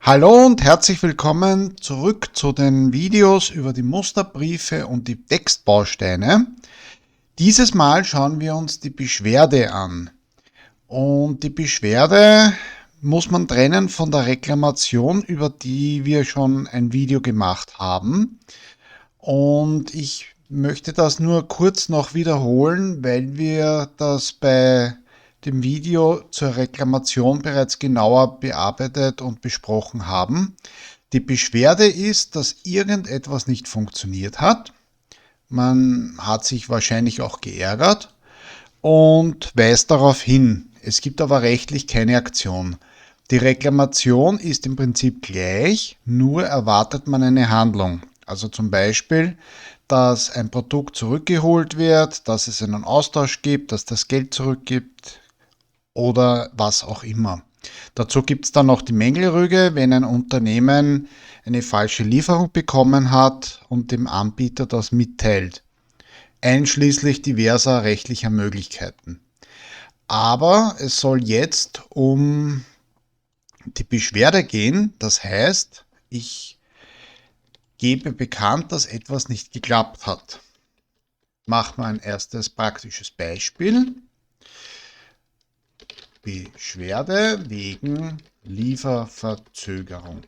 Hallo und herzlich willkommen zurück zu den Videos über die Musterbriefe und die Textbausteine. Dieses Mal schauen wir uns die Beschwerde an. Und die Beschwerde muss man trennen von der Reklamation, über die wir schon ein Video gemacht haben. Und ich möchte das nur kurz noch wiederholen, weil wir das bei dem Video zur Reklamation bereits genauer bearbeitet und besprochen haben. Die Beschwerde ist, dass irgendetwas nicht funktioniert hat. Man hat sich wahrscheinlich auch geärgert und weist darauf hin. Es gibt aber rechtlich keine Aktion. Die Reklamation ist im Prinzip gleich, nur erwartet man eine Handlung. Also zum Beispiel, dass ein Produkt zurückgeholt wird, dass es einen Austausch gibt, dass das Geld zurückgibt oder was auch immer. Dazu gibt es dann noch die Mängelrüge, wenn ein Unternehmen eine falsche Lieferung bekommen hat und dem Anbieter das mitteilt, einschließlich diverser rechtlicher Möglichkeiten. Aber es soll jetzt um die Beschwerde gehen, das heißt, ich gebe bekannt, dass etwas nicht geklappt hat. Machen wir ein erstes praktisches Beispiel. Beschwerde wegen Lieferverzögerung.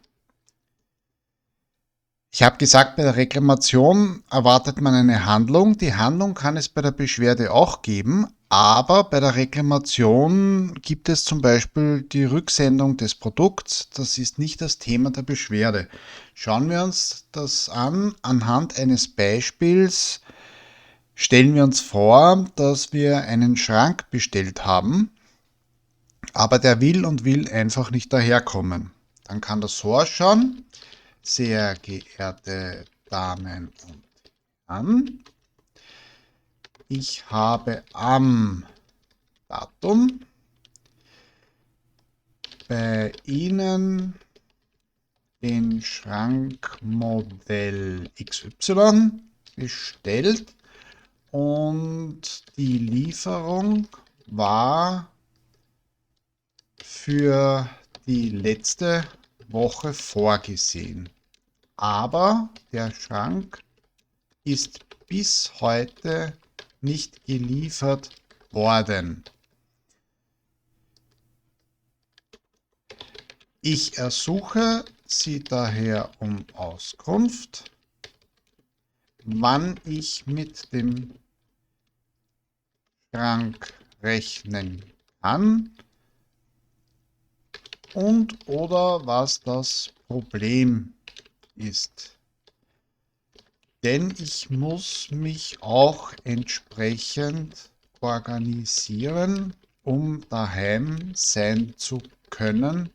Ich habe gesagt, bei der Reklamation erwartet man eine Handlung. Die Handlung kann es bei der Beschwerde auch geben, aber bei der Reklamation gibt es zum Beispiel die Rücksendung des Produkts. Das ist nicht das Thema der Beschwerde. Schauen wir uns das an. Anhand eines Beispiels stellen wir uns vor, dass wir einen Schrank bestellt haben, aber der will einfach nicht daherkommen. Dann kann das so ausschauen. Sehr geehrte Damen und Herren, ich habe am Datum bei Ihnen den Schrankmodell XY bestellt und die Lieferung war für die letzte Woche vorgesehen. Aber der Schrank ist bis heute nicht geliefert worden. Ich ersuche Sie daher um Auskunft, wann ich mit dem Schrank rechnen kann und oder was das Problem ist. Denn ich muss mich auch entsprechend organisieren, um daheim sein zu können,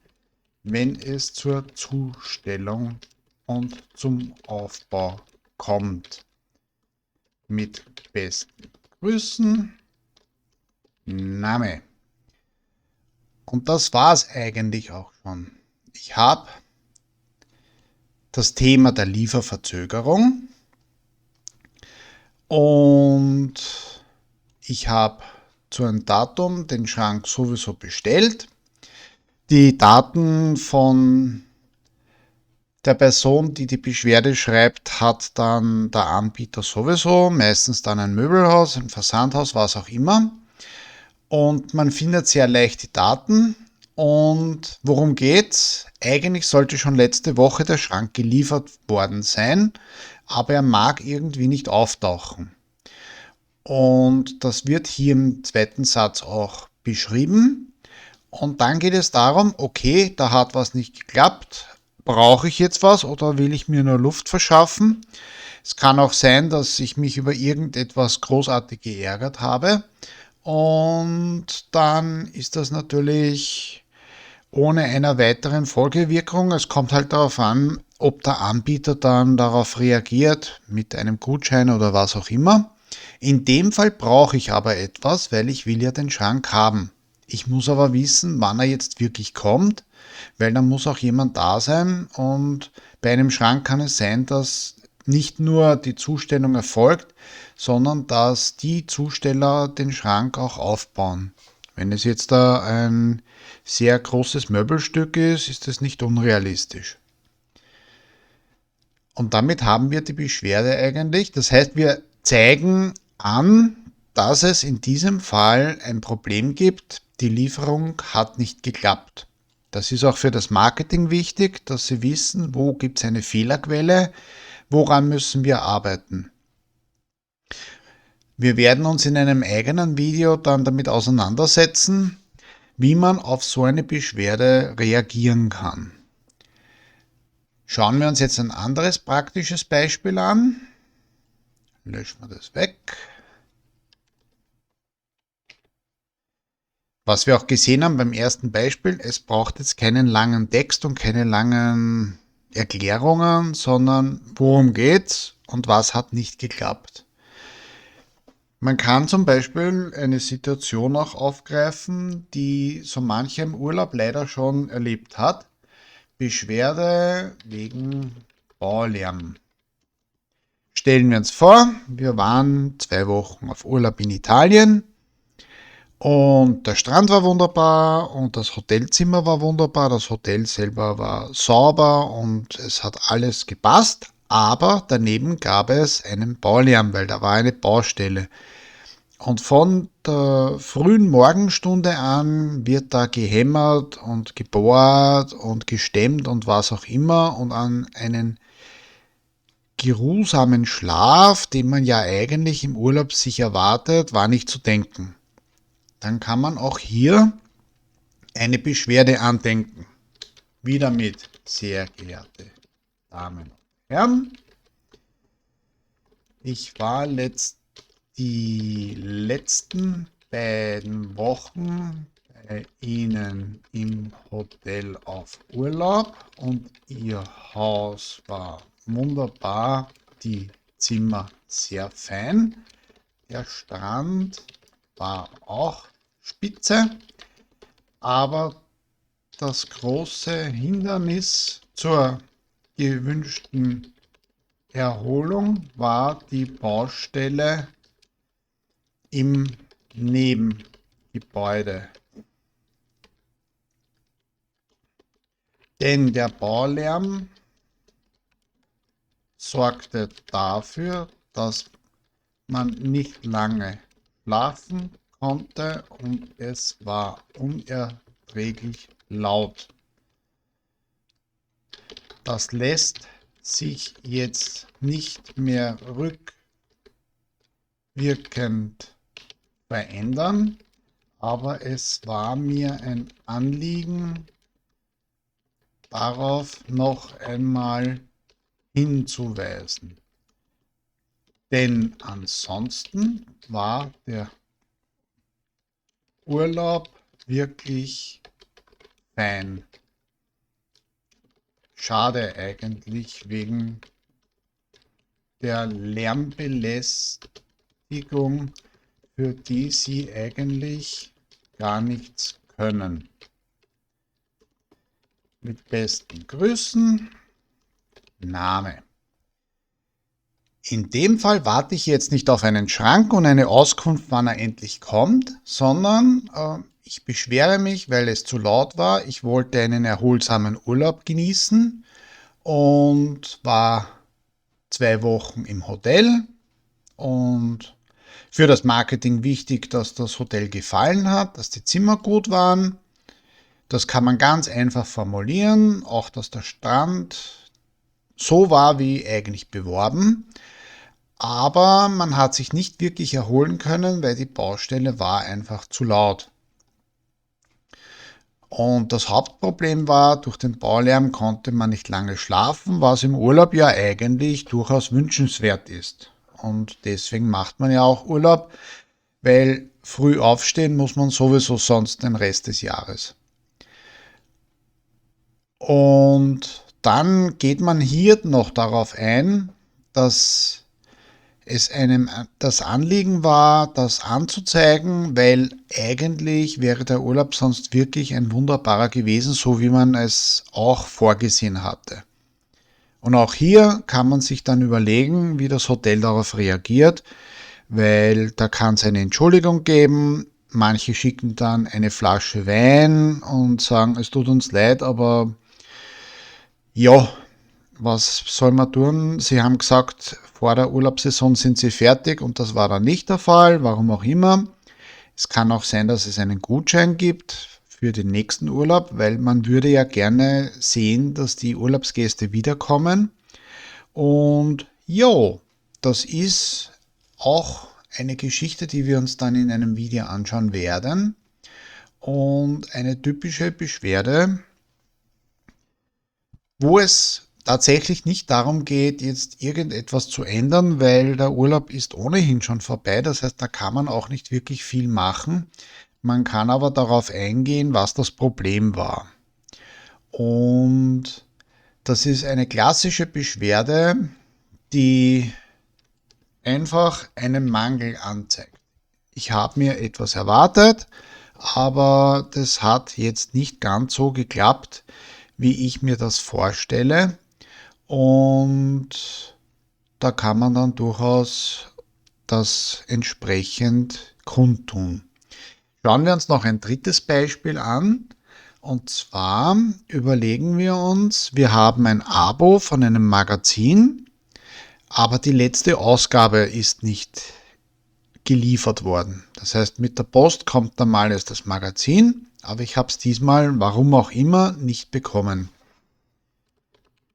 wenn es zur Zustellung und zum Aufbau kommt. Mit besten Grüßen, Name. Und das war es eigentlich auch schon. Ich habe das Thema der Lieferverzögerung und ich habe zu einem Datum den Schrank sowieso bestellt. Die Daten von der Person, die die Beschwerde schreibt, hat dann der Anbieter sowieso, meistens dann ein Möbelhaus, ein Versandhaus, was auch immer. Und man findet sehr leicht die Daten. Und worum geht's? Eigentlich sollte schon letzte Woche der Schrank geliefert worden sein, aber er mag irgendwie nicht auftauchen. Und das wird hier im zweiten Satz auch beschrieben. Und dann geht es darum, okay, da hat was nicht geklappt. Brauche ich jetzt was oder will ich mir nur Luft verschaffen? Es kann auch sein, dass ich mich über irgendetwas großartig geärgert habe. Und dann ist das natürlich ohne einer weiteren Folgewirkung. Es kommt halt darauf an, ob der Anbieter dann darauf reagiert mit einem Gutschein oder was auch immer. In dem Fall brauche ich aber etwas, weil ich will ja den Schrank haben. Ich muss aber wissen, wann er jetzt wirklich kommt, weil dann muss auch jemand da sein und bei einem Schrank kann es sein, dass nicht nur die Zustellung erfolgt, sondern dass die Zusteller den Schrank auch aufbauen. Wenn es jetzt da ein sehr großes Möbelstück ist, ist das nicht unrealistisch. Und damit haben wir die Beschwerde eigentlich. Das heißt, wir zeigen an, dass es in diesem Fall ein Problem gibt. Die Lieferung hat nicht geklappt. Das ist auch für das Marketing wichtig, dass Sie wissen, wo gibt es eine Fehlerquelle, woran müssen wir arbeiten. Wir werden uns in einem eigenen Video dann damit auseinandersetzen, wie man auf so eine Beschwerde reagieren kann. Schauen wir uns jetzt ein anderes praktisches Beispiel an. Löschen wir das weg. Was wir auch gesehen haben beim ersten Beispiel, es braucht jetzt keinen langen Text und keine langen Erklärungen, sondern worum geht's und was hat nicht geklappt. Man kann zum Beispiel eine Situation auch aufgreifen, die so mancher im Urlaub leider schon erlebt hat. Beschwerde wegen Baulärm. Stellen wir uns vor, wir waren 2 Wochen auf Urlaub in Italien und der Strand war wunderbar und das Hotelzimmer war wunderbar, das Hotel selber war sauber und es hat alles gepasst, aber daneben gab es einen Baulärm, weil da war eine Baustelle. Und von der frühen Morgenstunde an wird da gehämmert und gebohrt und gestemmt und was auch immer und an einen geruhsamen Schlaf, den man ja eigentlich im Urlaub sich erwartet, war nicht zu denken. Dann kann man auch hier eine Beschwerde andenken. Wieder mit sehr geehrte Damen und Herren. Ich war die letzten beiden Wochen bei Ihnen im Hotel auf Urlaub und Ihr Haus war wunderbar, die Zimmer sehr fein, der Strand war auch spitze, aber das große Hindernis zur gewünschten Erholung war die Baustelle im Nebengebäude. Denn der Baulärm sorgte dafür, dass man nicht lange schlafen konnte und es war unerträglich laut. Das lässt sich jetzt nicht mehr rückwirkend verändern, aber es war mir ein Anliegen, darauf noch einmal hinzuweisen. Denn ansonsten war der Urlaub wirklich fein. Schade eigentlich wegen der Lärmbelästigung, für die Sie eigentlich gar nichts können. Mit besten Grüßen, Name. In dem Fall warte ich jetzt nicht auf einen Schrank und eine Auskunft, wann er endlich kommt, sondern ich beschwere mich, weil es zu laut war. Ich wollte einen erholsamen Urlaub genießen und war 2 Wochen im Hotel. Und für das Marketing wichtig, dass das Hotel gefallen hat, dass die Zimmer gut waren. Das kann man ganz einfach formulieren, auch dass der Strand so war wie eigentlich beworben. Aber man hat sich nicht wirklich erholen können, weil die Baustelle war einfach zu laut. Und das Hauptproblem war, durch den Baulärm konnte man nicht lange schlafen, was im Urlaub ja eigentlich durchaus wünschenswert ist. Und deswegen macht man ja auch Urlaub, weil früh aufstehen muss man sowieso sonst den Rest des Jahres. Und dann geht man hier noch darauf ein, dass es einem das Anliegen war, das anzuzeigen, weil eigentlich wäre der Urlaub sonst wirklich ein wunderbarer gewesen, so wie man es auch vorgesehen hatte. Und auch hier kann man sich dann überlegen, wie das Hotel darauf reagiert, weil da kann es eine Entschuldigung geben, Manche schicken dann eine Flasche Wein und sagen, es tut uns leid, aber ja, was soll man tun? Sie haben gesagt, vor der Urlaubssaison sind sie fertig und das war dann nicht der Fall, warum auch immer. Es kann auch sein, dass es einen Gutschein gibt für den nächsten Urlaub, weil man würde ja gerne sehen, dass die Urlaubsgäste wiederkommen. Und ja, das ist auch eine Geschichte, die wir uns dann in einem Video anschauen werden. Und eine typische Beschwerde, wo es tatsächlich nicht darum geht, jetzt irgendetwas zu ändern, weil der Urlaub ist ohnehin schon vorbei. Das heißt, da kann man auch nicht wirklich viel machen. Man kann aber darauf eingehen, was das Problem war. Und das ist eine klassische Beschwerde, die einfach einen Mangel anzeigt. Ich habe mir etwas erwartet, aber das hat jetzt nicht ganz so geklappt, wie ich mir das vorstelle. Und da kann man dann durchaus das entsprechend kundtun. Schauen wir uns noch ein drittes Beispiel an. Und zwar überlegen wir uns, wir haben ein Abo von einem Magazin, aber die letzte Ausgabe ist nicht geliefert worden. Das heißt, mit der Post kommt normal erst das Magazin, aber ich habe es diesmal, warum auch immer, nicht bekommen.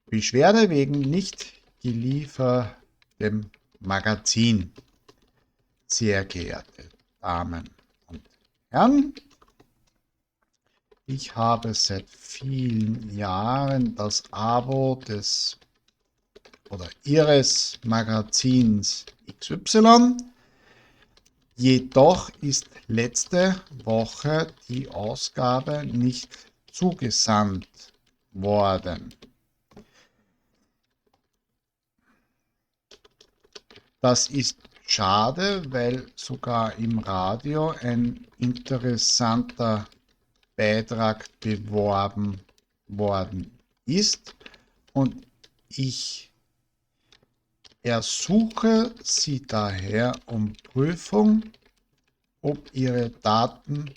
Beschwerde wegen nicht geliefertem Magazin. Sehr geehrte Damen und Herren, ich habe seit vielen Jahren das Abo des oder Ihres Magazins XY. Jedoch ist letzte Woche die Ausgabe nicht zugesandt worden. Das ist schade, weil sogar im Radio ein interessanter Beitrag beworben worden ist und ich ersuche Sie daher um Prüfung, ob Ihre Daten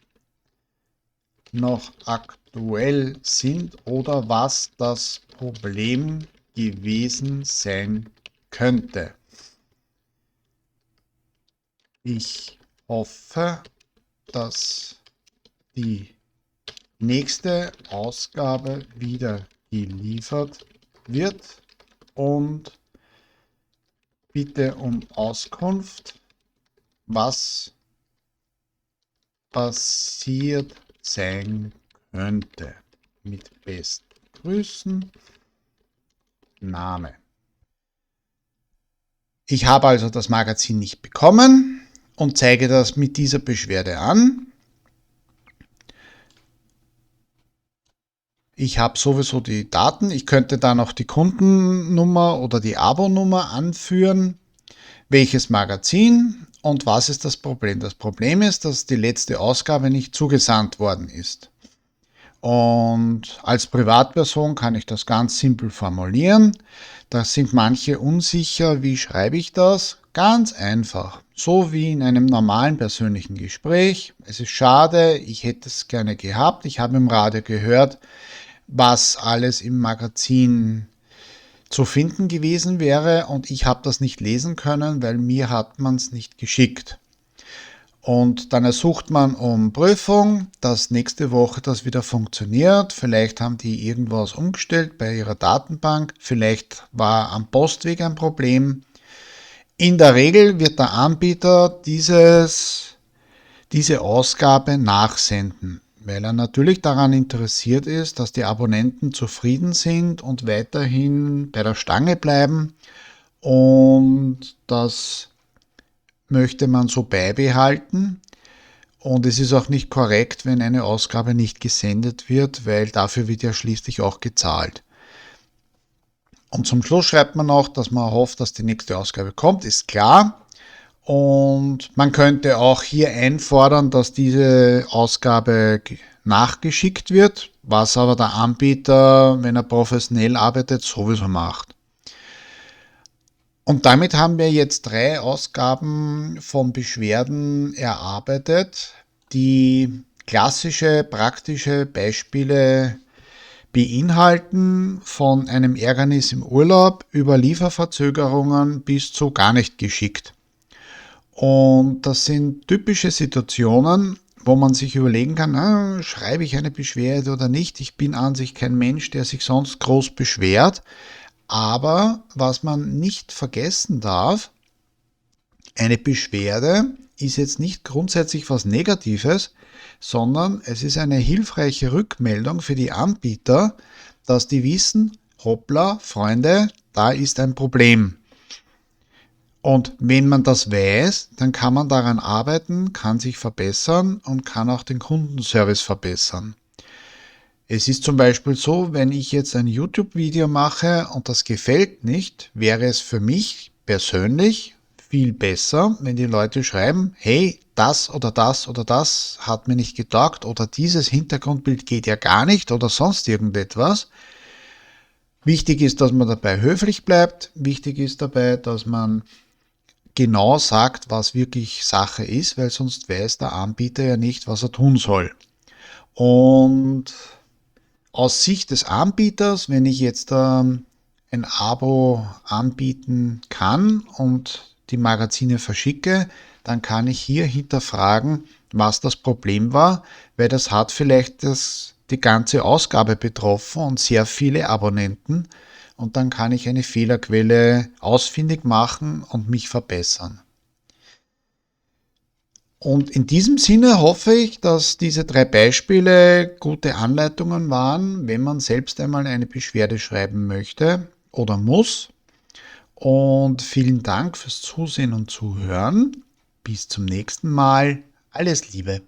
noch aktuell sind oder was das Problem gewesen sein könnte. Ich hoffe, dass die nächste Ausgabe wieder geliefert wird und bitte um Auskunft, was passiert sein könnte. Mit besten Grüßen, Name. Ich habe also das Magazin nicht bekommen und zeige das mit dieser Beschwerde an. Ich habe sowieso die Daten. Ich könnte da noch die Kundennummer oder die Abonummer anführen. Welches Magazin und was ist das Problem? Das Problem ist, dass die letzte Ausgabe nicht zugesandt worden ist. Und als Privatperson kann ich das ganz simpel formulieren. Da sind manche unsicher, wie schreibe ich das? Ganz einfach, so wie in einem normalen persönlichen Gespräch. Es ist schade, ich hätte es gerne gehabt. Ich habe im Radio gehört, was alles im Magazin zu finden gewesen wäre und ich habe das nicht lesen können, weil mir hat man es nicht geschickt. Und dann ersucht man um Prüfung, dass nächste Woche das wieder funktioniert. Vielleicht haben die irgendwas umgestellt bei ihrer Datenbank. Vielleicht war am Postweg ein Problem. In der Regel wird der Anbieter diese Ausgabe nachsenden, weil er natürlich daran interessiert ist, dass die Abonnenten zufrieden sind und weiterhin bei der Stange bleiben. Und das möchte man so beibehalten. Und es ist auch nicht korrekt, wenn eine Ausgabe nicht gesendet wird, weil dafür wird ja schließlich auch gezahlt. Und zum Schluss schreibt man noch, dass man hofft, dass die nächste Ausgabe kommt, ist klar. Und man könnte auch hier einfordern, dass diese Ausgabe nachgeschickt wird, was aber der Anbieter, wenn er professionell arbeitet, sowieso macht. Und damit haben wir jetzt 3 Ausgaben von Beschwerden erarbeitet. die klassische, praktische Beispiele beinhalten, von einem Ärgernis im Urlaub über Lieferverzögerungen bis zu gar nicht geschickt. Und das sind typische Situationen, wo man sich überlegen kann, schreibe ich eine Beschwerde oder nicht. Ich bin an sich kein Mensch, der sich sonst groß beschwert. Aber was man nicht vergessen darf, eine Beschwerde ist jetzt nicht grundsätzlich was Negatives, sondern es ist eine hilfreiche Rückmeldung für die Anbieter, dass die wissen, hoppla, Freunde, da ist ein Problem. Und wenn man das weiß, dann kann man daran arbeiten, kann sich verbessern und kann auch den Kundenservice verbessern. Es ist zum Beispiel so, wenn ich jetzt ein YouTube-Video mache und das gefällt nicht, wäre es für mich persönlich viel besser, wenn die Leute schreiben, hey, das oder das oder das hat mir nicht getaugt oder dieses Hintergrundbild geht ja gar nicht oder sonst irgendetwas. Wichtig ist, dass man dabei höflich bleibt. Wichtig ist dabei, dass man genau sagt, was wirklich Sache ist, weil sonst weiß der Anbieter ja nicht, was er tun soll. Und aus Sicht des Anbieters, wenn ich jetzt ein Abo anbieten kann und die Magazine verschicke, dann kann ich hier hinterfragen, was das Problem war, weil das hat vielleicht die ganze Ausgabe betroffen und sehr viele Abonnenten, und dann kann ich eine Fehlerquelle ausfindig machen und mich verbessern. Und in diesem Sinne hoffe ich, dass diese 3 Beispiele gute Anleitungen waren, wenn man selbst einmal eine Beschwerde schreiben möchte oder muss. Und vielen Dank fürs Zusehen und Zuhören. Bis zum nächsten Mal. Alles Liebe.